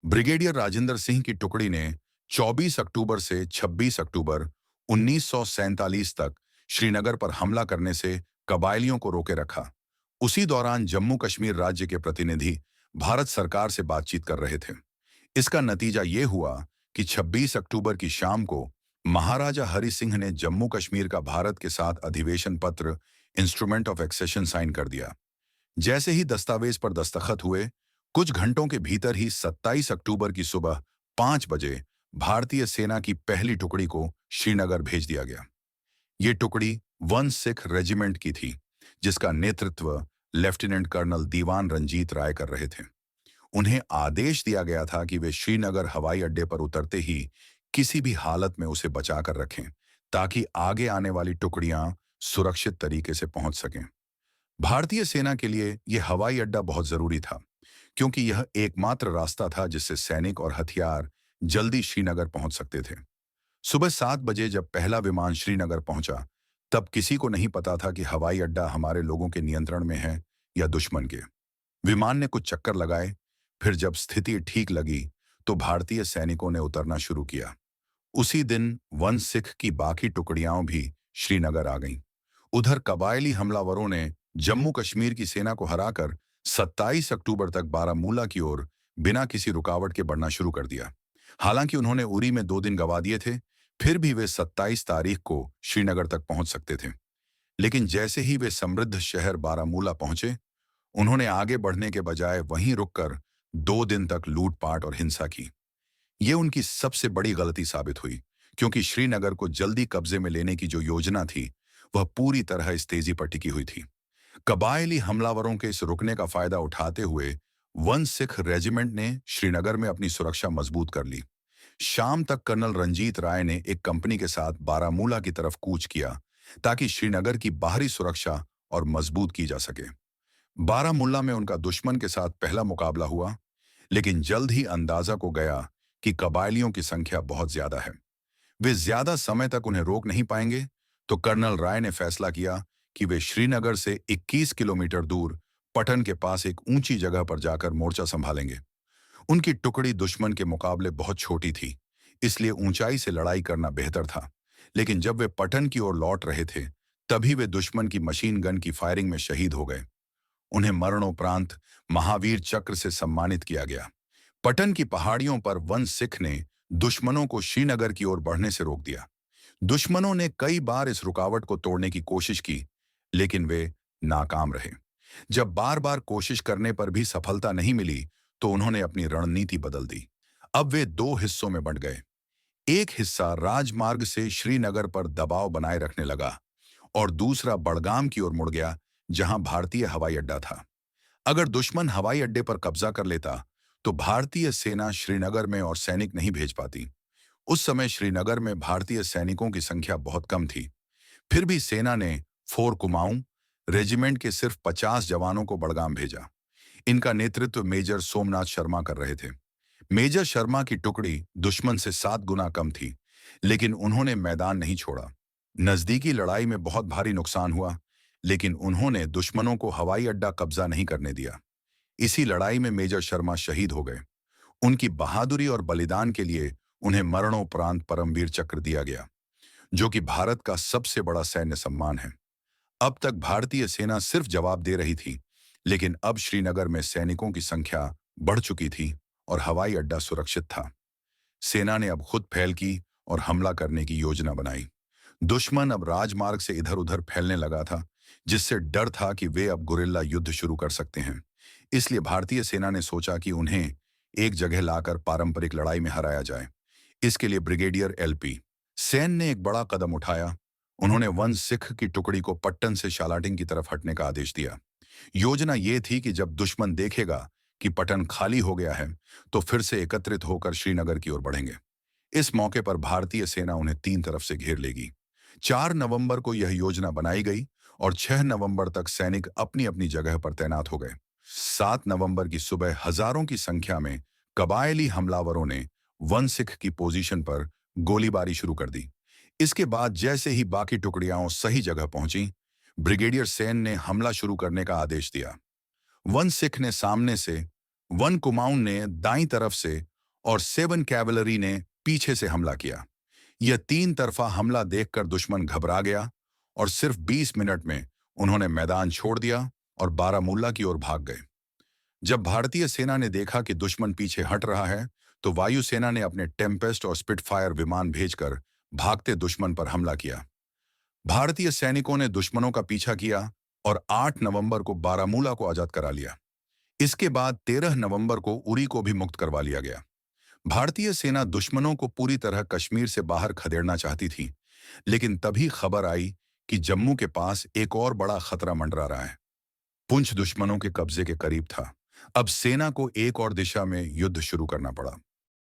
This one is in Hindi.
ब्रिगेडियर राजेंद्र सिंह की टुकड़ी ने 24 अक्टूबर से 26 अक्टूबर 1947 तक श्रीनगर पर हमला करने से कबायलियों को रोके रखा। उसी दौरान जम्मू कश्मीर राज्य के प्रतिनिधि भारत सरकार से बातचीत कर रहे थे। इसका नतीजा ये हुआ कि 26 अक्टूबर की शाम को महाराजा हरि सिंह ने जम्मू कश्मीर का भारत के साथ अधिवेशन पत्र इंस्ट्रूमेंट ऑफ एक्सेशन साइन कर दिया। जैसे ही दस्तावेज पर दस्तखत हुए, कुछ घंटों के भीतर ही 27 अक्टूबर की सुबह 5 बजे भारतीय सेना की पहली टुकड़ी को श्रीनगर भेज दिया गया। ये टुकड़ी 1 सिख रेजिमेंट की थी, जिसका नेतृत्व लेफ्टिनेंट कर्नल दीवान रंजीत राय कर रहे थे। उन्हें आदेश दिया गया था कि वे श्रीनगर हवाई अड्डे पर उतरते ही किसी भी हालत में उसे बचाकर रखें, ताकि आगे आने वाली टुकड़ियां सुरक्षित तरीके से पहुंच सकें। भारतीय सेना के लिए यह हवाई अड्डा बहुत जरूरी था, क्योंकि यह एकमात्र रास्ता था जिससे सैनिक और हथियार जल्दी श्रीनगर पहुंच सकते थे। सुबह 7 बजे जब पहला विमान श्रीनगर पहुंचा, तब किसी को नहीं पता था कि हवाई अड्डा हमारे लोगों के नियंत्रण में है या दुश्मन के। विमान ने कुछ चक्कर लगाए, फिर जब स्थिति ठीक लगी तो भारतीय सैनिकों ने उतरना शुरू किया। उसी दिन 1 सिख की बाकी टुकड़ियां भी श्रीनगर आ गईं। उधर कबायली हमलावरों ने जम्मू कश्मीर की सेना को हराकर 27 अक्टूबर तक बारामूला की ओर बिना किसी रुकावट के बढ़ना शुरू कर दिया। हालांकि उन्होंने उरी में 2 दिन गंवा दिए थे, फिर भी वे 27 तारीख को श्रीनगर तक पहुंच सकते थे। लेकिन जैसे ही वे समृद्ध शहर बारामूला पहुंचे, उन्होंने आगे बढ़ने के बजाय वहीं रुककर 2 दिन तक लूटपाट और हिंसा की। ये उनकी सबसे बड़ी गलती साबित हुई, क्योंकि श्रीनगर को जल्दी कब्जे में लेने की जो योजना थी, वह पूरी तरह इस तेजी पर टिकी हुई थी। कबायली हमलावरों के इस रुकने का फायदा उठाते हुए 1 सिख रेजिमेंट ने श्रीनगर में अपनी सुरक्षा मजबूत कर ली। शाम तक कर्नल रंजीत राय ने एक कंपनी के साथ बारामूला की तरफ कूच किया, ताकि श्रीनगर की बाहरी सुरक्षा और मजबूत की जा सके। बारामूला में उनका दुश्मन के साथ पहला मुकाबला हुआ, लेकिन जल्द ही अंदाजा को गया कि कबायलियों की संख्या बहुत ज्यादा है। वे ज्यादा समय तक उन्हें रोक नहीं पाएंगे, तो कर्नल राय ने फैसला किया कि वे श्रीनगर से 21 किलोमीटर दूर पटन के पास एक ऊंची जगह पर जाकर मोर्चा संभालेंगे। उनकी टुकड़ी दुश्मन के मुकाबले बहुत छोटी थी, इसलिए ऊंचाई से लड़ाई करना बेहतर था। लेकिन जब वे पटन की ओर लौट रहे थे, तभी वे दुश्मन की मशीन गन की फायरिंग में शहीद हो गए। उन्हें मरणोपरांत महावीर चक्र से सम्मानित किया गया। पटन की पहाड़ियों पर 1 सिख ने दुश्मनों को श्रीनगर की ओर बढ़ने से रोक दिया। दुश्मनों ने कई बार इस रुकावट को तोड़ने की कोशिश की, लेकिन वे नाकाम रहे। जब बार बार कोशिश करने पर भी सफलता नहीं मिली, तो उन्होंने अपनी रणनीति बदल दी। अब वे 2 हिस्सों में बंट गए। एक हिस्सा राजमार्ग से श्रीनगर पर दबाव बनाए रखने लगा और दूसरा बड़गाम की ओर मुड़ गया, जहां भारतीय हवाई अड्डा था। अगर दुश्मन हवाई अड्डे पर कब्जा कर लेता, तो भारतीय सेना श्रीनगर में और सैनिक नहीं भेज पाती। उस समय श्रीनगर में भारतीय सैनिकों की संख्या बहुत कम थी। फिर भी सेना ने 4 कुमाऊं रेजिमेंट के सिर्फ 50 जवानों को बड़गाम भेजा। इनका नेतृत्व मेजर सोमनाथ शर्मा कर रहे थे। मेजर शर्मा की टुकड़ी दुश्मन से 7 गुना कम थी, लेकिन उन्होंने मैदान नहीं छोड़ा। नजदीकी लड़ाई में बहुत भारी नुकसान हुआ, लेकिन उन्होंने दुश्मनों को हवाई अड्डा कब्जा नहीं करने दिया। इसी लड़ाई में मेजर शर्मा शहीद हो गए। उनकी बहादुरी और बलिदान के लिए उन्हें मरणोपरांत परमवीर चक्र दिया गया, जो कि भारत का सबसे बड़ा सैन्य सम्मान है। अब तक भारतीय सेना सिर्फ जवाब दे रही थी, लेकिन अब श्रीनगर में सैनिकों की संख्या बढ़ चुकी थी और हवाई अड्डा सुरक्षित था। सेना ने अब खुद पहल की और हमला करने की योजना बनाई। दुश्मन अब राजमार्ग से इधर उधर फैलने लगा था, जिससे डर था कि वे अब गुरिल्ला युद्ध शुरू कर सकते हैं। इसलिए भारतीय सेना ने सोचा कि उन्हें एक जगह लाकर पारंपरिक लड़ाई में हराया जाए। इसके लिए ब्रिगेडियर एलपी सेन ने एक बड़ा कदम उठाया। उन्होंने 1 सिख की टुकड़ी को पट्टन से शालाटिंग की तरफ हटने का आदेश दिया। योजना ये थी कि जब दुश्मन देखेगा कि पटन खाली हो गया है, तो फिर से एकत्रित होकर श्रीनगर की ओर बढ़ेंगे। इस मौके पर भारतीय सेना उन्हें 3 तरफ से घेर लेगी। 4 नवंबर को यह योजना बनाई गई और 6 नवंबर तक सैनिक अपनी अपनी जगह पर तैनात हो गए। 7 नवंबर की सुबह हजारों की संख्या में कबायली हमलावरों ने 1 सिख की पोजीशन पर गोलीबारी शुरू कर दी। इसके बाद जैसे ही बाकी टुकड़ियां सही जगह पहुंची, ब्रिगेडियर सेन ने हमला शुरू करने का आदेश दिया। 1 सिख ने सामने से, 1 कुमाऊं ने दाईं तरफ से और 7 कैवलरी ने पीछे से हमला किया। यह 3 तरफा हमला देखकर दुश्मन घबरा गया और सिर्फ 20 मिनट में उन्होंने मैदान छोड़ दिया और बारामूला की ओर भाग गए। जब भारतीय सेना ने देखा कि दुश्मन पीछे हट रहा है, तो वायुसेना ने अपने टेम्पेस्ट और स्पिटफायर विमान भेजकर भागते दुश्मन पर हमला किया। भारतीय सैनिकों ने दुश्मनों का पीछा किया और 8 नवंबर को बारामूला को आजाद करा लिया। इसके बाद 13 नवंबर को उरी को भी मुक्त करवा लिया गया। भारतीय सेना दुश्मनों को पूरी तरह कश्मीर से बाहर खदेड़ना चाहती थी, लेकिन तभी खबर आई कि जम्मू के पास एक और बड़ा खतरा मंडरा रहा है। पुंछ दुश्मनों के कब्जे के करीब था। अब सेना को एक और दिशा में युद्ध शुरू करना पड़ा।